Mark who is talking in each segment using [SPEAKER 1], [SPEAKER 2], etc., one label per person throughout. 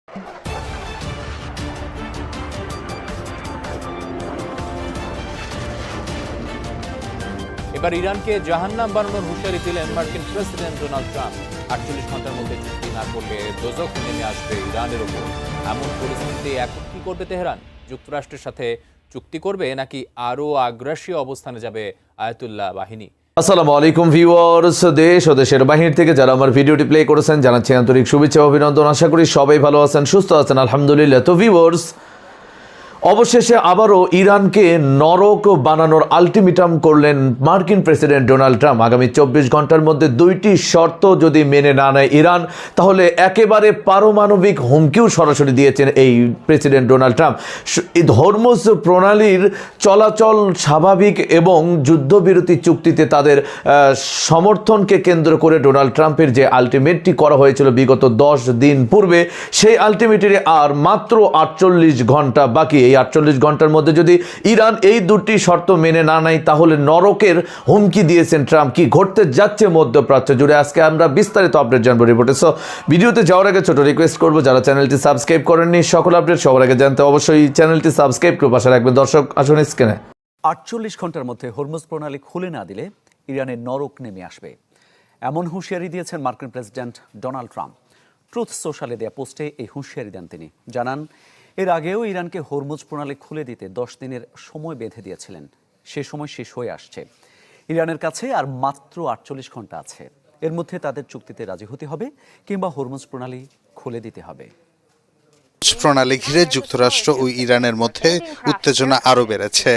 [SPEAKER 1] এবার ইরানকে জাহান্নাম বানানোর হুঁশিয়ারি দিলেন মার্কিন প্রেসিডেন্ট ডোনাল্ড ট্রাম্প। 48 ঘন্টার মধ্যে চুক্তি না করলে দোজখ নেমে আসবে ইরানের ওপর। এমন পরিস্থিতিতে এখন কি করবে তেহরান? যুক্তরাষ্ট্রের সাথে চুক্তি করবে নাকি আরও আগ্রাসী অবস্থানে যাবে আয়াতুল্লাহ বাহিনী?
[SPEAKER 2] আসসালামু আলাইকুম ভিউয়ার্স, দেশ ও দেশের বাহির থেকে যারা আমার ভিডিওটি প্লে করেছেন জানাচ্ছি আন্তরিক শুভেচ্ছা ও অভিনন্দন। আশা করি সবাই ভালো আছেন, সুস্থ আছেন, আলহামদুলিল্লাহ। তো ভিউয়ার্স, অবশেষে আবারও ইরানকে নরক বানানোর আলটিমেটাম করলেন মার্কিন প্রেসিডেন্ট ডোনাল্ড ট্রাম্প। আগামী 24 ঘন্টার মধ্যে 2টি শর্ত যদি মেনে না নেয় ইরান, তাহলে একেবারে পারমাণবিক হুমকিও সরাসরি দিয়েছেন এই প্রেসিডেন্ট ডোনাল্ড ট্রাম্প। হরমুজ প্রণালীর চলাচল স্বাভাবিক এবং যুদ্ধবিরতি চুক্তিতে তাদের সমর্থনকে কেন্দ্র করে ডোনাল্ড ট্রাম্পের যে আলটিমেটটি করা হয়েছিল বিগত 10 দিন পূর্বে, সেই আলটিমেটের আর মাত্র 48 ঘন্টা বাকি। এই 48 ঘন্টার মধ্যে যদি ইরান এই 2টি শর্ত মেনে না নেয়, তাহলে নরকের হুমকি দিয়েছেন ট্রাম্প। কি ঘটতে যাচ্ছে মধ্যপ্রাচ্য জুড়ে, আজকে আমরা বিস্তারিত আপডেট জানবো রিপোর্টে। সো ভিডিওতে যাওয়ার আগে ছোট রিকোয়েস্ট করবো, যারা চ্যানেলটি সাবস্ক্রাইব করেননি, সকল আপডেট সবার আগে জানতে অবশ্যই চ্যানেলটি সাবস্ক্রাইব করে পাশে রাখবেন। দর্শক আসুন স্ক্রিনে।
[SPEAKER 3] 48 ঘন্টার মধ্যে হরমুজ প্রণালী খুলে না দিলে ইরানের নরক নেমে আসবে, এমন হুঁশিয়ারি দিয়েছেন মার্কিন প্রেসিডেন্ট ডোনাল্ড ট্রাম্প। ট্রুথ সোশ্যালে দেয়া পোস্টে এই হুঁশিয়ারি দেন তিনি। জানান, এর আগেও ইরানকে হরমুজ প্রণালী খুলে দিতে 10 দিনের সময় বেঁধে দিয়েছিলেন। সে সময় শেষ হয়ে আসছে। ইরানের কাছে আর মাত্র 48 ঘন্টা আছে। এর মধ্যে তাদের চুক্তিতে রাজি হতে হবে কিংবা হরমুজ প্রণালী খুলে দিতে হবে।
[SPEAKER 4] প্রণালী ঘিরে যুক্তরাষ্ট্র ও ইরানের মধ্যে উত্তেজনা আরও বেড়েছে।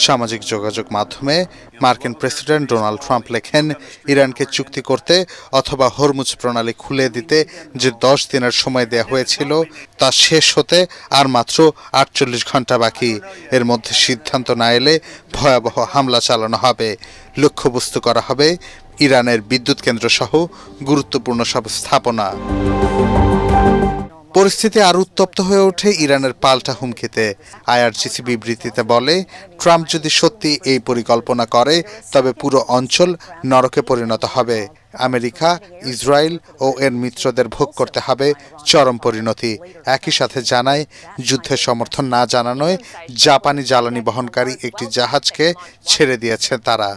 [SPEAKER 4] সামাজিক যোগাযোগ মাধ্যমে মার্কিন প্রেসিডেন্ট ডোনাল্ড ট্রাম্প লেখেন, ইরানকে চুক্তি করতে অথবা হরমুজ প্রণালী খুলে দিতে যে 10 দিনের সময় দেওয়া হয়েছিল তা শেষ হতে আর মাত্র 48 ঘন্টা বাকি। এর মধ্যে সিদ্ধান্ত না এলে ভয়াবহ হামলা চালানো হবে। লক্ষ্যবস্তু করা হবে ইরানের বিদ্যুৎ কেন্দ্র সহ গুরুত্বপূর্ণ সব স্থাপনা। পরিস্থিতি আরও উত্তপ্ত হয়ে ওঠে ইরানের পাল্টা হুমকিতে। আইআরজিসি বিবৃতিতে বলে, ট্রাম্প যদি সত্যি এই পরিকল্পনা করে তবে পুরো অঞ্চল নরকে পরিণত হবে। আমেরিকা, ইসরায়েল ও এর মিত্রদের ভোগ করতে হবে চরম পরিণতি। একই সাথে জানায়, যুদ্ধের সমর্থন না জানানোয় জাপানি জ্বালানি বহনকারী একটি জাহাজকে ছেড়ে দিয়েছে তারা।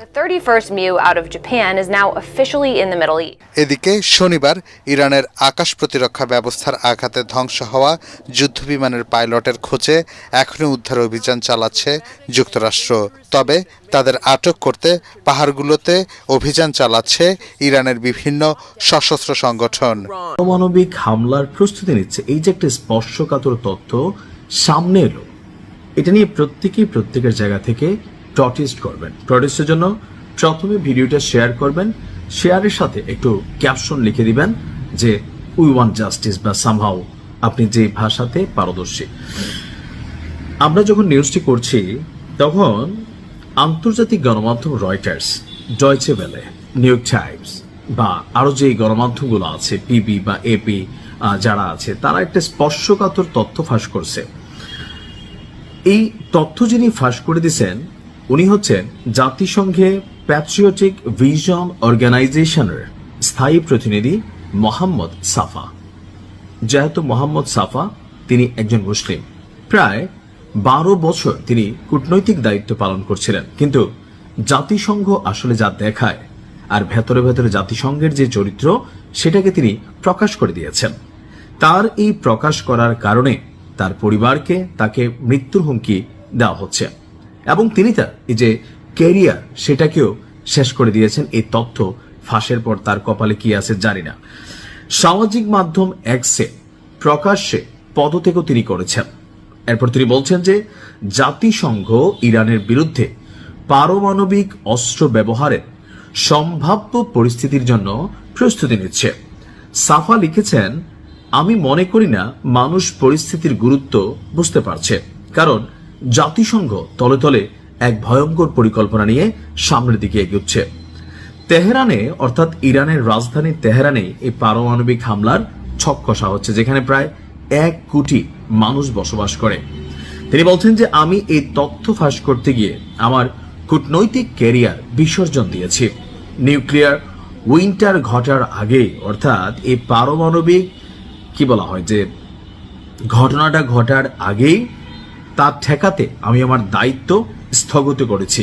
[SPEAKER 4] এদিকে শনিবার ইরানের আকাশ প্রতিরক্ষা ব্যবস্থার আঘাতে ধ্বংস হওয়া যুদ্ধবিমানের পাইলটের খোঁজে এখনও উদ্ধার অভিযান চালাচ্ছে যুক্তরাষ্ট্র। তবে তাদের আটক করতে পাহাড়গুলোতে অভিযান চালাচ্ছে ইরানের বিভিন্ন সশস্ত্র সংগঠন।
[SPEAKER 5] পারমাণবিক হামলার প্রস্তুতি নিচ্ছে, এই যে একটা স্পর্শকাতর তথ্য সামনে এলো, এটা নিয়ে প্রত্যেকের জায়গা থেকে প্রটেস্ট করবেন। প্রটেস্টের জন্য প্রথমে ভিডিওটা শেয়ার করবেন, শেয়ারের সাথে একটু ক্যাপশন লিখে দিবেন যে উই ওয়ান্ট জাস্টিস বা সামহাউ, আপনি যে ভাষাতে পারদর্শী। আমরা যখন নিউজটি করছি তখন আন্তর্জাতিক গণমাধ্যম Reuters, Deutsche Welle, new York Times বা আরো যে গণমাধ্যমগুলো আছে, পিবি বা এপি যারা আছে, তারা একটা স্পর্শকাতর তথ্য ফাঁস করছে। এই তথ্য যিনি ফাঁস করে দিয়েছেন উনি হচ্ছেন জাতিসংঘে প্যাট্রিয়টিক ভিশন অর্গানাইজেশনের স্থায়ী প্রতিনিধি মোহাম্মদ সাফা। যেহেতু মোহাম্মদ সাফা তিনি একজন মুসলিম, প্রায় 12 বছর তিনি কূটনৈতিক দায়িত্ব পালন করছিলেন। কিন্তু জাতিসংঘ আসলে যা দেখায় আর ভেতরে ভেতরে জাতিসংঘের যে চরিত্র সেটাকে তিনি প্রকাশ করে দিয়েছেন। তার এই প্রকাশ করার কারণে তার পরিবারকে তাকে মৃত্যুর হুমকি দেওয়া হচ্ছে এবং তিনি তার এই যে ক্যারিয়ার সেটাকেও শেষ করে দিয়েছেন। এই তথ্য ফাঁসের পর তার কপালে কি আছে জানি না। সামাজিক মাধ্যম এক্সে প্রকাশ্যে পদত্যাগও তিনি করেছেন। এরপর তিনি বলছেন যে জাতিসংঘ ইরানের বিরুদ্ধে পারমাণবিক অস্ত্র ব্যবহারের সম্ভাব্য পরিস্থিতির জন্য প্রস্তুতি নিচ্ছে। সাফা লিখেছেন, আমি মনে করি না মানুষ পরিস্থিতির গুরুত্ব বুঝতে পারছে, কারণ জাতিসংঘ তলে তলে এক ভয়ঙ্কর পরিকল্পনা নিয়ে সামনের দিকে এগোচ্ছে। তেহরানে অর্থাৎ ইরানের রাজধানী তেহরানে এই পারমাণবিক হামলার ছক কষা হচ্ছে, যেখানে প্রায় 1 কোটি মানুষ বসবাস করে। তিনি বলছেন যে আমি এই তথ্য ফাঁস করতে গিয়ে আমার কূটনৈতিক ক্যারিয়ার বিসর্জন দিয়েছি। নিউক্লিয়ার উইন্টার ঘটার আগে, অর্থাৎ এই পারমাণবিক কি বলা হয় যে ঘটনাটা ঘটার আগেই তা ঠেকাতে আমি আমার দায়িত্ব স্থগিত করেছি,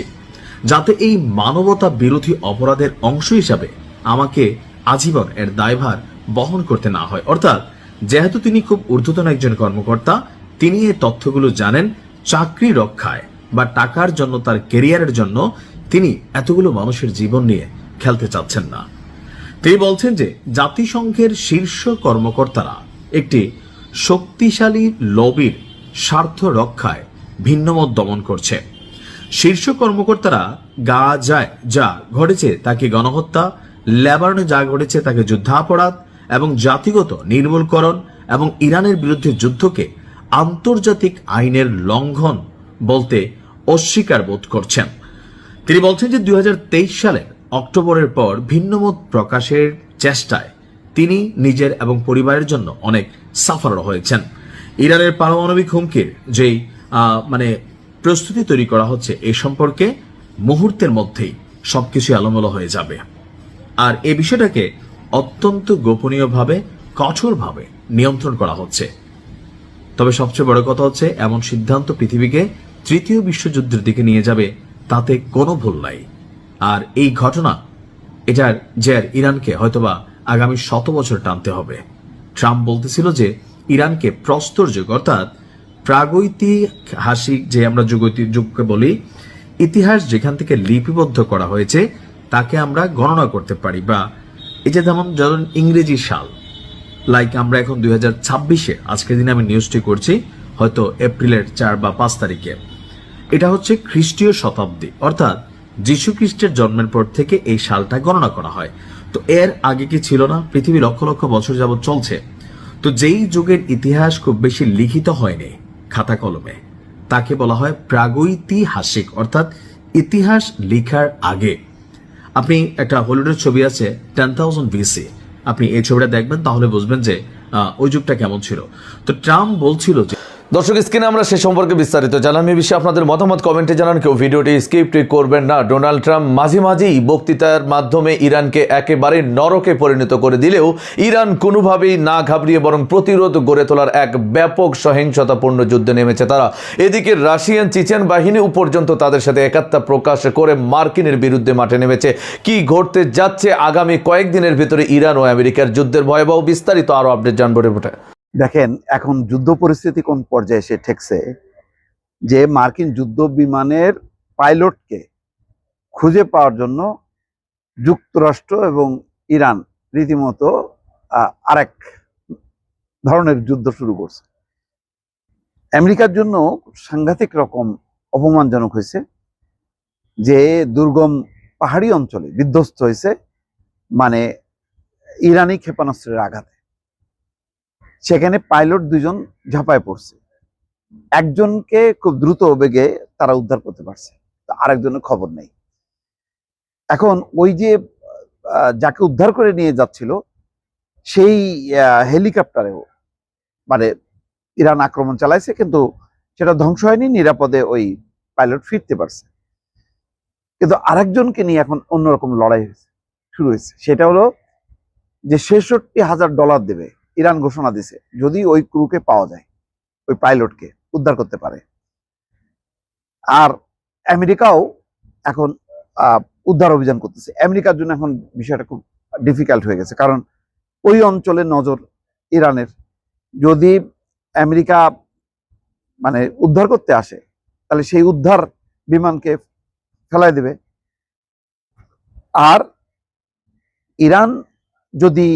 [SPEAKER 5] যাতে এই মানবতা বিরোধী অপরাধের অংশ হিসাবে আমাকে আজীবন এর দায়ভার বহন করতে না হয়। অর্থাৎ যেহেতু তিনি খুব ঊর্ধ্বতন একজন কর্মকর্তা, তিনি এই তথ্যগুলো জানেন, চাকরি রক্ষায় বা টাকার জন্য, তার ক্যারিয়ারের জন্য তিনি এতগুলো মানুষের জীবন নিয়ে খেলতে চাচ্ছেন না। তিনি বলছেন যে জাতিসংঘের শীর্ষ কর্মকর্তারা একটি শক্তিশালী লবির স্বার্থ রক্ষায় ভিন্নমত দমন করছে। শীর্ষ কর্মকর্তারা গাজায় যা ঘটেছে তাকে গণহত্যা, লেবাননে যা ঘটেছে তাকে যুদ্ধাপরাধ এবং জাতিগত নির্মূলকরণ এবং ইরানের বিরুদ্ধে যুদ্ধকে আন্তর্জাতিক আইনের লঙ্ঘন বলতে অস্বীকার বোধ করছেন। তিনি বলছেন যে 2023 সালের অক্টোবরের পর ভিন্নমত প্রকাশের চেষ্টায় তিনি নিজের এবং পরিবারের জন্য অনেক সাফার হয়েছেন। ইরানের পারমাণবিক হুমকির যেই প্রস্তুতি তৈরি করা হচ্ছে, এ সম্পর্কে মুহূর্তের মধ্যেই সবকিছু এলোমেলো হয়ে যাবে। আর এই বিষয়টাকে অত্যন্ত গোপনীয়ভাবে, কঠোরভাবে নিয়ন্ত্রণ করা হচ্ছে। তবে সবচেয়ে বড় কথা হচ্ছে, এমন সিদ্ধান্ত পৃথিবীকে তৃতীয় বিশ্বযুদ্ধের দিকে নিয়ে যাবে, তাতে কোনো ভুল নাই। আর এই ঘটনা, এটার জের ইরানকে হয়তোবা আগামী 100 বছর টানতে হবে। ট্রাম্প বলতেছিল যে ইরানকে প্রস্তর যুগ, অর্থাৎ প্রাগৈতিহাসিক যে আমরা যুগকে বলি, ইতিহাস যেখান থেকে লিপিবদ্ধ করা হয়েছে তাকে আমরা গণনা করতে পারি। বা এই যে যেমন ইংরেজি সাল, লাইক আমরা এখন 2026-এ, আজকের দিনে আমি নিউজটি করছি হয়তো এপ্রিলের 4 বা 5 তারিখে, এটা হচ্ছে খ্রিস্টীয় শতাব্দী, অর্থাৎ যীশু খ্রিস্টের জন্মের পর থেকে এই সালটা গণনা করা হয়। তো এর আগে কি ছিল না? পৃথিবী লক্ষ লক্ষ বছর যাবৎ চলছে। তো যেই যুগের ইতিহাস খুব বেশি লিখিত হয়নি খাতা কলমে, তাকে বলা হয় প্রাগৈতিহাসিক, অর্থাৎ ইতিহাস লিখার আগে। আপনি একটা হলিউডের ছবি আছে 10,000 BC, আপনি এই ছবিটা দেখবেন তাহলে বুঝবেন যে ওই যুগটা কেমন ছিল। তো ট্রাম্প বলছিল যে,
[SPEAKER 2] দর্শক, স্ক্রিনে আমরা সে সম্পর্কে বিস্তারিত জানাম। এই বিষয়ে আপনাদের মতামত কমেন্টে জানান, কেউ ভিডিওটি স্কিপ করবেন না। ডোনাল্ড ট্রাম্প মাঝে মাঝেই বক্তৃতার মাধ্যমে ইরানকে একেবারে নরকে পরিণত করে দিলেও ইরান কোনোভাবেই না ঘাবড়িয়ে বরং প্রতিরোধ গড়ে তোলার এক ব্যাপক সহিংসতাপূর্ণ যুদ্ধে নেমেছে তারা। এদিকে রাশিয়ান চিচেন বাহিনীও পর্যন্ত তাদের সাথে একাত্মতা প্রকাশ করে মার্কিনের বিরুদ্ধে মাঠে নেমেছে। কি ঘটতে যাচ্ছে আগামী কয়েকদিনের ভিতরে ইরান ও আমেরিকার যুদ্ধের ভয়াবহ বিস্তারিত আরো আপডেট জানবো রিপোর্টে।
[SPEAKER 6] দেখেন এখন যুদ্ধ পরিস্থিতি কোন পর্যায়ে এসে ঠেকছে, যে মার্কিন যুদ্ধ বিমানের পাইলটকে খুঁজে পাওয়ার জন্য যুক্তরাষ্ট্র এবং ইরান রীতিমতো আরেক ধরনের যুদ্ধ শুরু করছে। আমেরিকার জন্য সাংঘাতিক রকম অপমানজনক হয়েছে যে দুর্গম পাহাড়ি অঞ্চলে বিধ্বস্ত হয়েছে, মানে ইরানি ক্ষেপণাস্ত্রের আঘাতে। সেখানে পাইলট 2 জন ঝাঁপায় পড়ছে, একজনকে খুব দ্রুত বেগে তারা উদ্ধার করতে পারছে, আরেকজনের খবর নেই। এখন ওই যে যাকে উদ্ধার করে নিয়ে যাচ্ছিল সেই হেলিকপ্টারেও মানে ইরান আক্রমণ চালাইছে, কিন্তু সেটা ধ্বংস হয়নি, নিরাপদে ওই পাইলট ফিরতে পারছে। কিন্তু আরেকজনকে নিয়ে এখন অন্যরকম লড়াই শুরু হয়েছে। সেটা হলো যে $66,000 দেবে, ইরান ঘোষণা দিছে যদি ওই ক্রুকে পাওয়া যায়, ওই পাইলটকে উদ্ধার করতে পারে। আর আমেরিকাও এখন উদ্ধার অভিযান করতেছে। আমেরিকার জন্য এখন বিষয়টা খুব ডিফিকাল্ট হয়ে গেছে, কারণ ওই অঞ্চলে নজর ইরানের। যদি আমেরিকা মানে উদ্ধার করতে আসে, তাহলে সেই উদ্ধার বিমানকে ফেলাই দেবে। আর ইরান যদি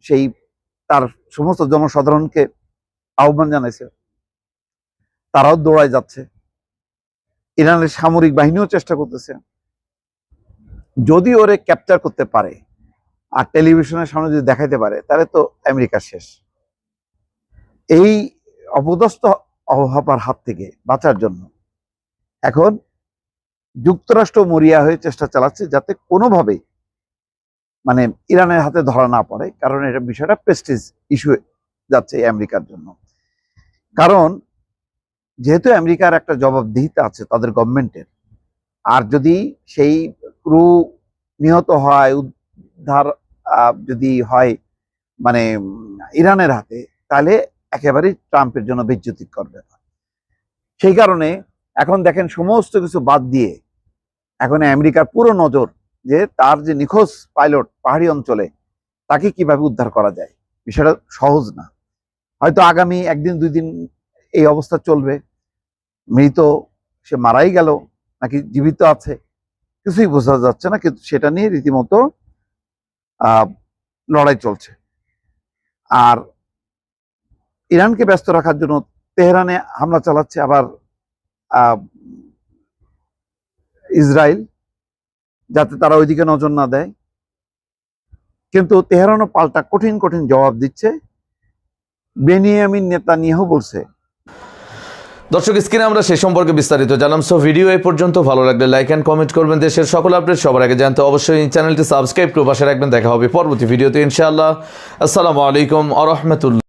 [SPEAKER 6] সেই তার সমস্ত জনসাধারণকে আহ্বান জানাইছে, তারাও দৌড়ায় যাচ্ছে। ইরানের সামরিক বাহিনীও চেষ্টা করতেছে। যদি ওরে ক্যাপচার করতে পারে আর টেলিভিশনের সামনে যদি দেখাইতে পারে, তাহলে তো আমেরিকা শেষ। এই অপদস্থ হবার হাত থেকে বাঁচার জন্য এখন যুক্তরাষ্ট্র মরিয়া হয়ে চেষ্টা চালাচ্ছে যাতে কোনোভাবেই মানে ইরানের হাতে ধরা না পড়ে, কারণ এটা বিষয়টা প্রেস্টিজ ইস্যু যাচ্ছে আমেরিকার জন্য। কারণ যেহেতু আমেরিকার একটা জবাবদিহিতা আছে তাদের গভর্নমেন্টের, আর যদি সেই ক্রু নিহত হয়, উদ্ধার যদি হয় মানে ইরানের হাতে, তাহলে একেবারেই ট্রাম্পের জন্য বেজ্জতিকর ব্যাপার। সেই কারণে এখন দেখেন সমস্ত কিছু বাদ দিয়ে এখন আমেরিকার পুরো নজর যে তার যে নিখোঁজ পাইলট পাহাড়ি অঞ্চলে তাকে কিভাবে উদ্ধার করা যায়। বিষয়টা সহজ না। হয়তো আগামী একদিন দুই দিন এই অবস্থা চলবে, মৃত সে মারাই গেল নাকি জীবিত আছে কিছুই বোঝা যাচ্ছে না, কিন্তু সেটা নিয়ে রীতিমতো লড়াই চলছে। আর ইরানকে ব্যস্ত রাখার জন্য তেহরানে হামলা চালাচ্ছে আবার ইসরায়েল, যাতে তারা ওইদিকে নজর না দেয়। কিন্তু তেহরানও পাল্টা কঠিন কঠিন জবাব দিচ্ছে। বেনিয়ামিন নেতানিয়াহু বলছে।
[SPEAKER 2] দর্শক, স্ক্রিনে আমরা সে সম্পর্কে বিস্তারিত জানলাম। সো ভিডিও এই পর্যন্ত। ভালো লাগলে লাইক অ্যান্ড কমেন্ট করবেন। দেশের সকল আপডেট সবার আগে জানতে অবশ্যই চ্যানেলটি সাবস্ক্রাইব করে পাশে রাখবেন। দেখা হবে পরবর্তী ভিডিওতে ইনশাআল্লাহ। আসসালামু আলাইকুম ওয়া রাহমাতুল্লাহ।